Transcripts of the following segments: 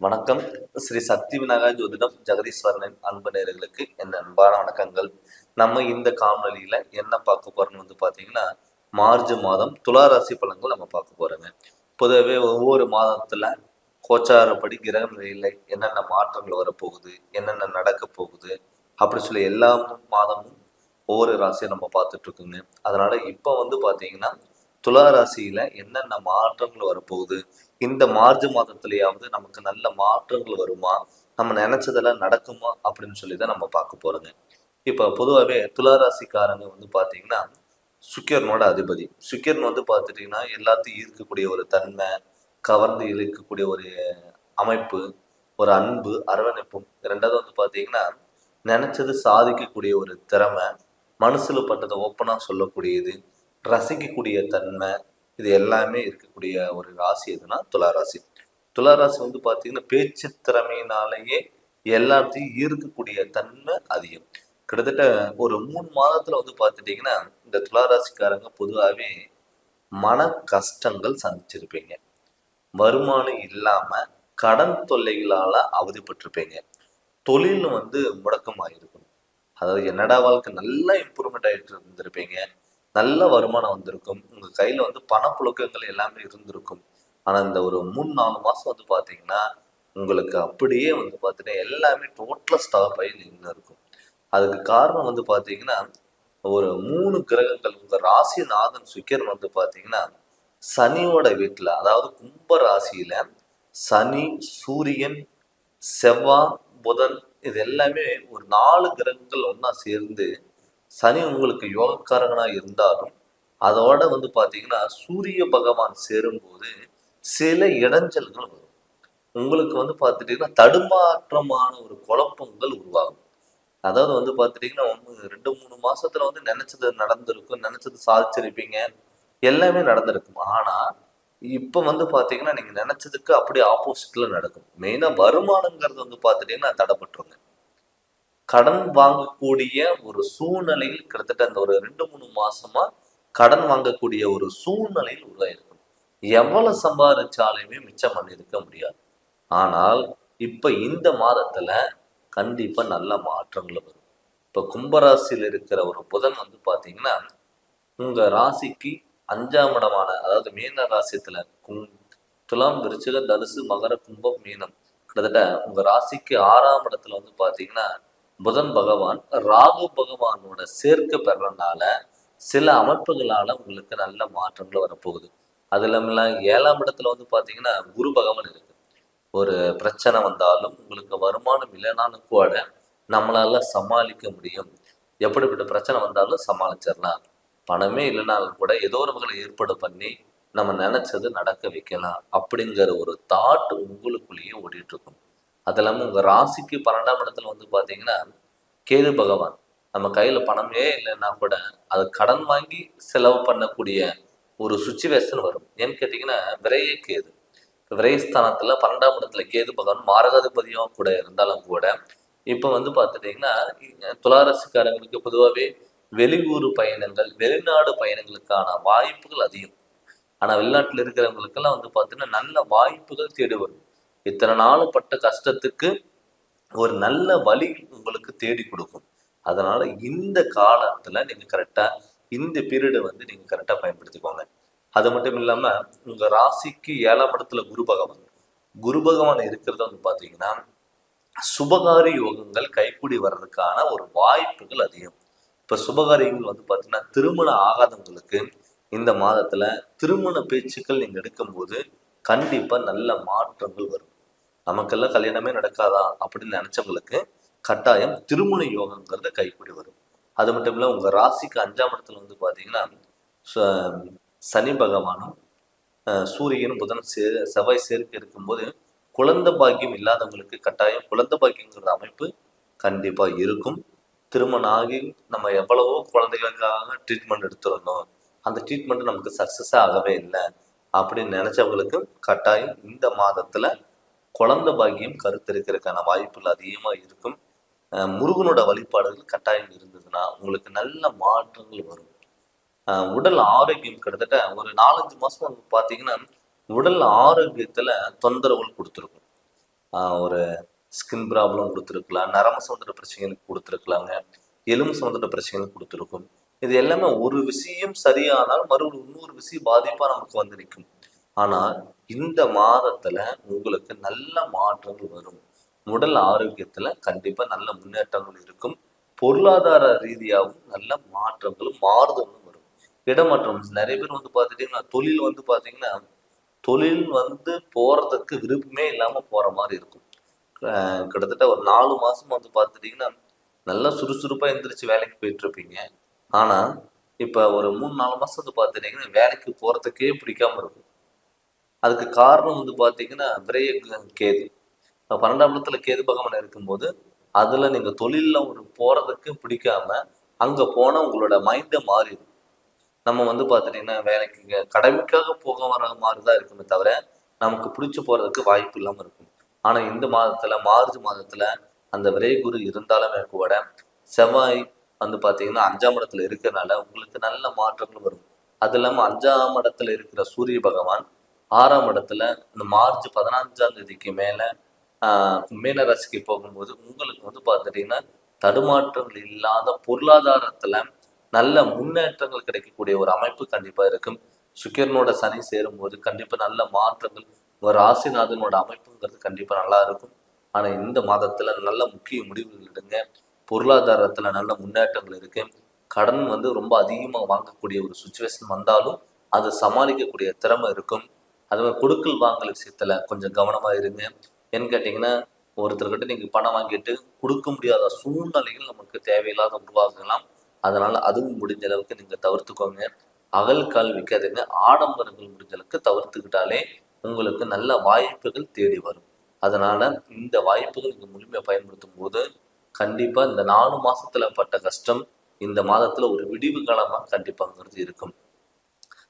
வணக்கம். ஸ்ரீ சக்தி விநாயகர் ஜோதிடம் ஜெகதீஸ்வரனின் அன்பு நேயர்களுக்கு என் அன்பான வணக்கங்கள். நம்ம இந்த காணொலியில என்ன பார்க்க போறோம்னு பார்த்தீங்கன்னா, மார்ச் மாதம் துலா ராசி பலன்கள் நம்ம பார்க்க போறோங்க. பொதுவாகவே ஒவ்வொரு மாதத்துல கோச்சாரப்படி கிரக நிலையில என்னென்ன மாற்றங்கள் வரப்போகுது, என்னென்ன நடக்க போகுது அப்படி சொல்லி எல்லா மாதமும் ஒவ்வொரு ராசியை நம்ம பார்த்துட்டு இருக்கோங்க. அதனால இப்போ பார்த்தீங்கன்னா துலா ராசியில என்னென்ன மாற்றங்கள் வரப்போகுது, இந்த மார்ச் மாதத்திலேயாவது நமக்கு நல்ல மாற்றங்கள் வருமா, நம்ம நினைச்சதெல்லாம் நடக்குமா அப்படின்னு சொல்லி தான் நம்ம பார்க்க போறோங்க. இப்ப பொதுவாகவே துலா ராசிக்காரங்க பாத்தீங்கன்னா சுக்கிரனோட அதிபதி. சுக்கிரன் பார்த்துட்டீங்கன்னா எல்லாத்தையும் ஈர்க்கக்கூடிய ஒரு தன்மை, கவர்ந்து இழுக்கக்கூடிய ஒரு அமைப்பு, ஒரு அன்பு அரவணைப்பும். ரெண்டாவது பாத்தீங்கன்னா நினைச்சது சாதிக்கக்கூடிய ஒரு திறமை, மனசுல பட்டதை ஓப்பனா சொல்லக்கூடியது, ரசிக்கக்கூடிய தன்மை, இது எல்லாமே இருக்கக்கூடிய ஒரு ராசி எதுனா துளாராசி. துளாராசி பார்த்தீங்கன்னா பேச்சு திறமையினாலேயே எல்லாத்தையும் ஈர்க்கக்கூடிய தன்மை அதிகம். கிட்டத்தட்ட ஒரு 3 மாதத்துல பார்த்துட்டீங்கன்னா இந்த துளாராசிக்காரங்க பொதுவாகவே மன கஷ்டங்கள் சந்திச்சிருப்பீங்க. வருமானம் இல்லாம கடன் தொல்லைகளால அவதிப்பட்டிருப்பீங்க. தொழில் முடக்கமாயிருக்கும். அதாவது என்னடா வாழ்க்கை நல்லா இம்ப்ரூவ்மெண்ட் ஆயிட்டு இருந்திருப்பீங்க. நல்ல வருமானம் வந்திருக்கும். உங்க கையில பணப்புழக்கங்கள் எல்லாமே இருந்திருக்கும். ஆனா இந்த ஒரு 3-4 மாசம் பாத்தீங்கன்னா உங்களுக்கு அப்படியே பாத்தீங்கன்னா எல்லாமே டோட்டலா ஸ்டாப் ஆகி நின்று இருக்கும். அதுக்கு காரணம் பாத்தீங்கன்னா ஒரு 3 கிரகங்கள் உங்க ராசிநாதன் சுக்கிரன் பாத்தீங்கன்னா சனியோட வீட்டுல, அதாவது கும்ப ராசியில சனி, சூரியன், செவ்வாய், புதன், இது எல்லாமே ஒரு 4 கிரகங்கள் ஒன்னா சேர்ந்து சனி உங்களுக்கு யோகக்காரகனா இருந்தாலும் அதோட பாத்தீங்கன்னா சூரிய பகவான் சேரும்போது சில இடைஞ்சல்கள் வரும். உங்களுக்கு பார்த்துட்டீங்கன்னா தடுமாற்றமான ஒரு குழப்பங்கள் உருவாகும். அதாவது பார்த்துட்டீங்கன்னா 2-3 மாசத்துல நினைச்சது நடந்திருக்கும், நினைச்சது சாதிச்சிருப்பீங்க, எல்லாமே நடந்திருக்கும். ஆனா இப்ப பாத்தீங்கன்னா நீங்க நினைச்சதுக்கு அப்படியே ஆப்போசிட்ல நடக்கும். மெயினா வருமானங்கிறது பாத்துட்டீங்கன்னா தடைப்பட்டுருங்க. கடன் வாங்கக்கூடிய ஒரு சூழ்நிலையில் கிட்டத்தட்ட அந்த ஒரு 2-3 மாசமா கடன் வாங்கக்கூடிய ஒரு சூழ்நிலையில் உருவாயிருக்கும். எவ்வளவு சம்பாதிச்சாலுமே மிச்சம் பண்ணிருக்க முடியாது. ஆனால் இப்ப இந்த மாதத்துல கண்டிப்பா நல்ல மாற்றங்கள் வரும். இப்ப கும்பராசியில் இருக்கிற ஒரு புதன் பாத்தீங்கன்னா உங்க ராசிக்கு 5ஆம் இடமான, அதாவது மீன ராசியத்துல துலாம், விருச்சிக, தனுசு, மகர, கும்பம், மீனம், கிட்டத்தட்ட உங்க ராசிக்கு 6ஆம் இடத்துல பாத்தீங்கன்னா புதன் பகவான் ராகு பகவானோட சேர்க்கை பெறனால சில அமைப்புகளால உங்களுக்கு நல்ல மாற்றங்கள் வரப்போகுது. அது இல்லாம 7ஆம் இடத்துல பாத்தீங்கன்னா குரு பகவான் இருக்கு. ஒரு பிரச்சனை வந்தாலும் உங்களுக்கு வருமானம் இல்லைனாலும் கூட நம்மளால சமாளிக்க முடியும். எப்படிப்பட்ட பிரச்சனை வந்தாலும் சமாளிச்சிடலாம். பணமே இல்லைனாலும் கூட ஏதோ ஒரு வகையில் ஏற்பாடு பண்ணி நம்ம நினைச்சது நடக்க வைக்கலாம் அப்படிங்கிற ஒரு தாட் உங்களுக்குள்ளேயே ஓடிட்டு இருக்கும். அது இல்லாம உங்க ராசிக்கு 12ஆம் இடத்துல பாத்தீங்கன்னா கேது பகவான். நம்ம கையில பணமே இல்லைன்னா கூட அது கடன் வாங்கி செலவு பண்ணக்கூடிய ஒரு சுச்சுவேஷன் வரும். ஏன்னு கேட்டீங்கன்னா விரைய கேது, விரயஸ்தானத்துல 12ஆம் இடத்துல கேது பகவான் மாரகாதிபதியும் கூட இருந்தாலும் கூட இப்ப பாத்துட்டீங்கன்னா துளாராசிக்காரங்களுக்கு பொதுவாகவே வெளியூர் பயணங்கள், வெளிநாடு பயணங்களுக்கான வாய்ப்புகள் அதிகம். ஆனா வெளிநாட்டுல இருக்கிறவங்களுக்கெல்லாம் பாத்தீங்கன்னா நல்ல வாய்ப்புகள் தேடி வரும். இத்தனை நாள் பட்ட கஷ்டத்துக்கு ஒரு நல்ல வழி உங்களுக்கு தேடி கொடுக்கும். அதனால இந்த காலத்துல நீங்க கரெக்டா இந்த பீரியடை நீங்க கரெக்டா பயன்படுத்திக்கோங்க. அது மட்டும் இல்லாம உங்க ராசிக்கு 7ஆம் இடத்துல குரு பகவான் இருக்கிறத பாத்தீங்கன்னா சுபகாரி யோகங்கள் கைக்கூடி வர்றதுக்கான ஒரு வாய்ப்புகள் அதிகம். இப்ப சுபகாரியங்கள் பாத்தீங்கன்னா திருமணம் ஆகாதவங்களுக்கு இந்த மாதத்துல திருமண பேச்சுக்கள் நீங்க எடுக்கும்போது கண்டிப்பா நல்ல மாற்றங்கள் வரும். நமக்கெல்லாம் கல்யாணமே நடக்காதா அப்படின்னு நினைச்சவங்களுக்கு கட்டாயம் திருமண யோகங்கிறது கைக்கூடி வரும். அது மட்டும் இல்ல உங்க ராசிக்கு 5ஆம் இடத்துல பாத்தீங்கன்னா சனி பகவானும் சூரியனும் புதன் செவ்வாய் சேர்க்கை இருக்கும்போது குழந்தை பாக்கியம் இல்லாதவங்களுக்கு கட்டாயம் குழந்தை பாக்கியங்கிற அமைப்பு கண்டிப்பா இருக்கும். திருமணம் ஆகி நம்ம எவ்வளவோ குழந்தைகளுக்காக ட்ரீட்மெண்ட் எடுத்திருந்தோம், அந்த ட்ரீட்மெண்ட் நமக்கு சக்சஸ் ஆகவே இல்லை அப்படின்னு நினைச்சவங்களுக்கு கட்டாயம் இந்த மாதத்துல குழந்தை பாக்கியம் கருத்தரிக்கிறதுக்கான வாய்ப்புகள் அதிகமா இருக்கும். முருகனோட வழிபாடுகள் கட்டாயம் இருந்ததுன்னா உங்களுக்கு நல்ல மாற்றங்கள் வரும். உடல் ஆரோக்கியம் கிட்டத்தட்ட ஒரு 4-5 மாசம் பாத்தீங்கன்னா உடல் ஆரோக்கியத்துல தொந்தரவுகள் கொடுத்துருக்கும். ஒரு ஸ்கின் ப்ராப்ளம் கொடுத்துருக்கலாம், நரம்பு சம்பந்தப்பட்ட பிரச்சனைகளுக்கு கொடுத்துருக்கலாங்க, எலும்பு சம்பந்தப்பட்ட பிரச்சனைகள் கொடுத்துருக்கும். இது எல்லாமே ஒரு விஷயம் சரியானால் மறுபடியும் இன்னொரு விஷயம் பாதிப்பா நமக்கு வந்து நிற்கும். ஆனால் இந்த மாதத்துல உங்களுக்கு நல்ல மாற்றங்கள் வரும். உடல் ஆரோக்கியத்துல கண்டிப்பா நல்ல முன்னேற்றங்கள் இருக்கும். பொருளாதார ரீதியாகவும் நல்ல மாற்றங்களும் மாறுதலும் வரும். இடமாற்றம் நிறைய பேர் வந்து பார்த்துட்டீங்கன்னா தொழில் வந்து பார்த்தீங்கன்னா தொழில் வந்து போறதுக்கு விருப்பமே இல்லாம போற மாதிரி இருக்கும். கிட்டத்தட்ட ஒரு 4 மாசம் வந்து பார்த்துட்டீங்கன்னா நல்லா சுறுசுறுப்பா எந்திரிச்சு வேலைக்கு போயிட்டு இருப்பீங்க. ஆனா இப்ப ஒரு 3-4 மாசம் வந்து பார்த்துட்டீங்கன்னா வேலைக்கு போறதுக்கே பிடிக்காம இருக்கும். அதுக்கு காரணம் வந்து பார்த்தீங்கன்னா விரைய கேது. 12ஆம் இடத்துல கேது பகவான் இருக்கும்போது அதுல நீங்க தொழில்ல ஒரு போறதுக்கு பிடிக்காம அங்க போனா உங்களோட மைண்டே மாறிடும். நம்ம வந்து பார்த்துட்டீங்கன்னா வேலைக்கு கடமைக்காக போக வர மாதிரிதான் இருக்குமே தவிர நமக்கு பிடிச்சு போறதுக்கு வாய்ப்பு இல்லாம இருக்கும். ஆனா இந்த மாதத்துல மார்ச் மாதத்துல அந்த விரை குரு இருந்தாலுமே கூட செவ்வாய் வந்து பாத்தீங்கன்னா 5ஆம் இடத்துல இருக்கிறதுனால உங்களுக்கு நல்ல மாற்றங்கள் வரும். அது இல்லாம 5ஆம் இடத்துல இருக்கிற சூரிய பகவான் 6ஆம் இடத்துல இந்த மார்ச் 15ஆம் தேதிக்கு மேல மீன ராசிக்கு போகும்போது உங்களுக்கு வந்து பார்த்துட்டீங்கன்னா தடுமாற்றங்கள் இல்லாத பொருளாதாரத்துல நல்ல முன்னேற்றங்கள் கிடைக்கக்கூடிய ஒரு அமைப்பு கண்டிப்பா இருக்கும். சுக்கிரனோட சனி சேரும்போது கண்டிப்பா நல்ல மாற்றங்கள் ஒரு ராசிநாதனோட அமைப்புங்கிறது கண்டிப்பா நல்லா இருக்கும். ஆனா இந்த மாதத்துல நல்ல முக்கிய முடிவுகள் எடுங்க. பொருளாதாரத்துல நல்ல முன்னேற்றங்கள் இருக்கு. கடன் வந்து ரொம்ப அதிகமா வாங்கக்கூடிய ஒரு சுச்சுவேஷன் வந்தாலும் அதை சமாளிக்கக்கூடிய திறமை இருக்கும். அது மாதிரி கொடுக்கல் வாங்கல் விஷயத்துல கொஞ்சம் கவனமா இருங்க. ஏன்னு கேட்டீங்கன்னா ஒருத்தர்கிட்ட நீங்க பணம் வாங்கிட்டு கொடுக்க முடியாத சூழ்நிலைகள் நமக்கு தேவையில்லாத உருவாகலாம். அதனால அதுவும் முடிஞ்ச அளவுக்கு நீங்க தவிர்த்துக்கோங்க. அகல் கால் வைக்காதீங்க. ஆடம்பரங்கள் முடிஞ்ச அளவுக்கு தவிர்த்துக்கிட்டாலே உங்களுக்கு நல்ல வாய்ப்புகள் தேடி வரும். அதனால இந்த வாய்ப்புகள் நீங்க முழுமையா பயன்படுத்தும் போது கண்டிப்பா இந்த 4 மாசத்துல பட்ட கஷ்டம் இந்த மாதத்துல ஒரு விடிவு காலமா கண்டிப்பாங்கிறது இருக்கும்.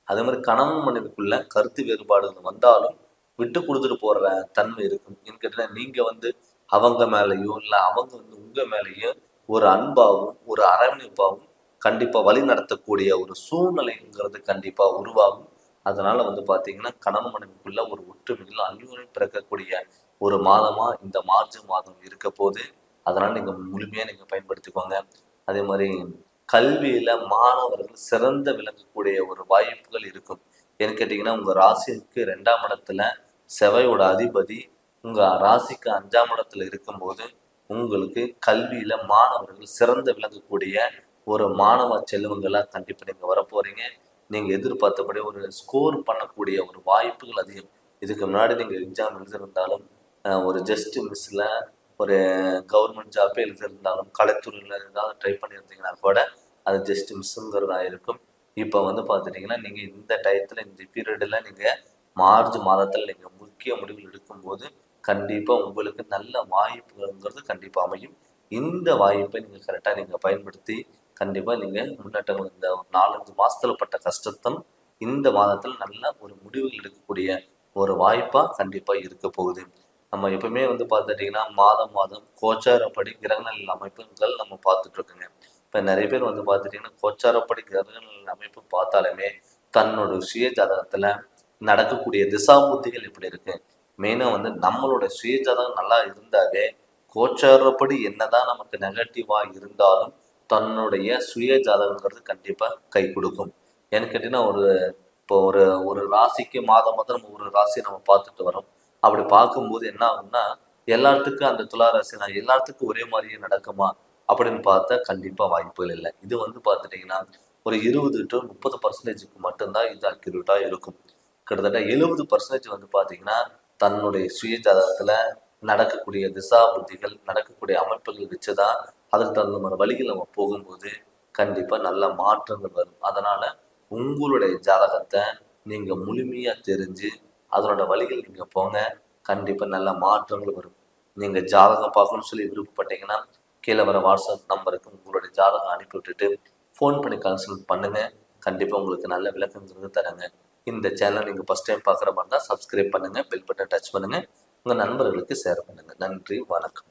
அதே மாதிரி கணவன் மனைவிக்குள்ள கருத்து வேறுபாடுகள் வந்தாலும் விட்டு கொடுத்துட்டு போற தன்மை இருக்கும். ஏன்னு கேட்டீங்கன்னா நீங்க வந்து அவங்க மேலேயோ இல்லை அவங்க வந்து உங்க மேலேயோ ஒரு அன்பாகவும் ஒரு அரவணைப்பாகவும் கண்டிப்பா வழி நடத்தக்கூடிய ஒரு சூழ்நிலைங்கிறது கண்டிப்பா உருவாகும். அதனால வந்து பாத்தீங்கன்னா கணவன் மனைவிக்குள்ள ஒரு ஒற்றுமையில் அந்யோன்யம் பிறக்கக்கூடிய ஒரு மாதமா இந்த மார்ச் மாதம் இருக்க போது. அதனால நீங்க முழுமையா நீங்க பயன்படுத்திக்கோங்க. அதே மாதிரி கல்வியில மாணவர்கள் சிறந்த விளங்கக்கூடிய ஒரு வாய்ப்புகள் இருக்கும். ஏன்னு கேட்டீங்கன்னா உங்க ராசிக்கு 2ஆம் இடத்துல செவ்வாயோட அதிபதி உங்க ராசிக்கு 5ஆம் இடத்துல இருக்கும்போது உங்களுக்கு கல்வியில மாணவர்கள் சிறந்த விளங்கக்கூடிய ஒரு மாணவ செல்வங்களா கண்டிப்பா நீங்க வரப்போறீங்க. நீங்க எதிர்பார்த்தபடி ஒரு ஸ்கோர் பண்ணக்கூடிய ஒரு வாய்ப்புகள் அதிகம். இதுக்கு முன்னாடி நீங்க எக்ஸாம் எழுதியிருந்தாலும் ஒரு ஜஸ்ட் மிஸ்ல ஒரு கவர்மெண்ட் ஜாப்பே எழுதியிருந்தாலும் கலைத்துறையில் ஏதாவது ட்ரை பண்ணியிருந்தீங்கன்னா கூட அது ஜஸ்ட் மிஸ்ஸுங்கிறதா இருக்கும். இப்போ வந்து பார்த்துட்டிங்கன்னா நீங்கள் இந்த டயத்தில் இந்த பீரியடில் நீங்கள் மார்ச் மாதத்தில் நீங்கள் முக்கிய முடிவுகள் எடுக்கும்போது கண்டிப்பாக உங்களுக்கு நல்ல வாய்ப்புங்கிறது கண்டிப்பாக அமையும். இந்த வாய்ப்பை நீங்கள் கரெக்டாக நீங்கள் பயன்படுத்தி கண்டிப்பாக நீங்கள் முன்னேற்றங்கள் இந்த 4-5 மாதத்தில் பட்ட கஷ்டத்தம் இந்த மாதத்தில் நல்ல ஒரு முடிவுகள் எடுக்கக்கூடிய ஒரு வாய்ப்பாக கண்டிப்பாக இருக்க போகுது. நம்ம எப்பவுமே வந்து பார்த்துட்டிங்கன்னா மாதம் மாதம் கோச்சாரப்படி கிரகநிலை அமைப்புகள் நம்ம பார்த்துட்டு இருக்கோங்க. இப்போ நிறைய பேர் வந்து பார்த்துட்டிங்கன்னா கோச்சாரப்படி கிரகநிலை அமைப்பு பார்த்தாலுமே தன்னோட சுய ஜாதகத்தில் நடக்கக்கூடிய திசா புத்திகள் எப்படி இருக்கு. மெயினாக வந்து நம்மளோட சுய ஜாதகம் நல்லா இருந்தாலே கோச்சாரப்படி என்னதான் நமக்கு நெகட்டிவாக இருந்தாலும் தன்னுடைய சுய ஜாதகங்கிறது கண்டிப்பாக கை கொடுக்கும். ஏன்னு கேட்டிங்கன்னா இப்போ ஒரு ராசிக்கு மாதம் மாதம் நம்ம ஒரு ராசியை நம்ம பார்த்துட்டு வரோம். அப்படி பார்க்கும்போது என்ன ஆகும்னா எல்லாத்துக்கும் அந்த துளாராசினா எல்லாத்துக்கும் ஒரே மாதிரியே நடக்குமா அப்படின்னு பார்த்தா கண்டிப்பா வாய்ப்புகள் இல்லை. இது வந்து பார்த்துட்டீங்கன்னா ஒரு 20 to 30% மட்டும்தான் இது அக்யூரேட்டா இருக்கும். கிட்டத்தட்ட 70% வந்து பார்த்தீங்கன்னா தன்னுடைய சுய ஜாதகத்துல நடக்கக்கூடிய திசா புத்திகள் நடக்கக்கூடிய அமைப்புகள் வச்சுதான் அதுக்கு தகுந்த மாதிரி வழிகள் நம்ம போகும்போது கண்டிப்பா நல்ல மாற்றங்கள் வரும். அதனால உங்களுடைய ஜாதகத்தை நீங்க முழுமையா தெரிஞ்சு அதனோட வழிகள் நீங்க போங்க. கண்டிப்பா நல்ல மாற்றங்கள் வரும். நீங்க ஜாதகம் பார்க்கணும்னு சொல்லி விருப்பப்பட்டீங்கன்னா கீழே வர வாட்ஸ்அப் நம்பருக்கு உங்களுடைய ஜாதகம் அனுப்பி விட்டுட்டு ஃபோன் பண்ணி கன்சல்ட் பண்ணுங்க. கண்டிப்பா உங்களுக்கு நல்ல விளக்கங்கிறது தரங்க. இந்த சேனல் நீங்க ஃபர்ஸ்ட் டைம் பார்க்குற மாதிரி தான் சப்ஸ்கிரைப் பண்ணுங்க, பெல் பட்டன் டச் பண்ணுங்க, உங்க நண்பர்களுக்கு ஷேர் பண்ணுங்க. நன்றி, வணக்கம்.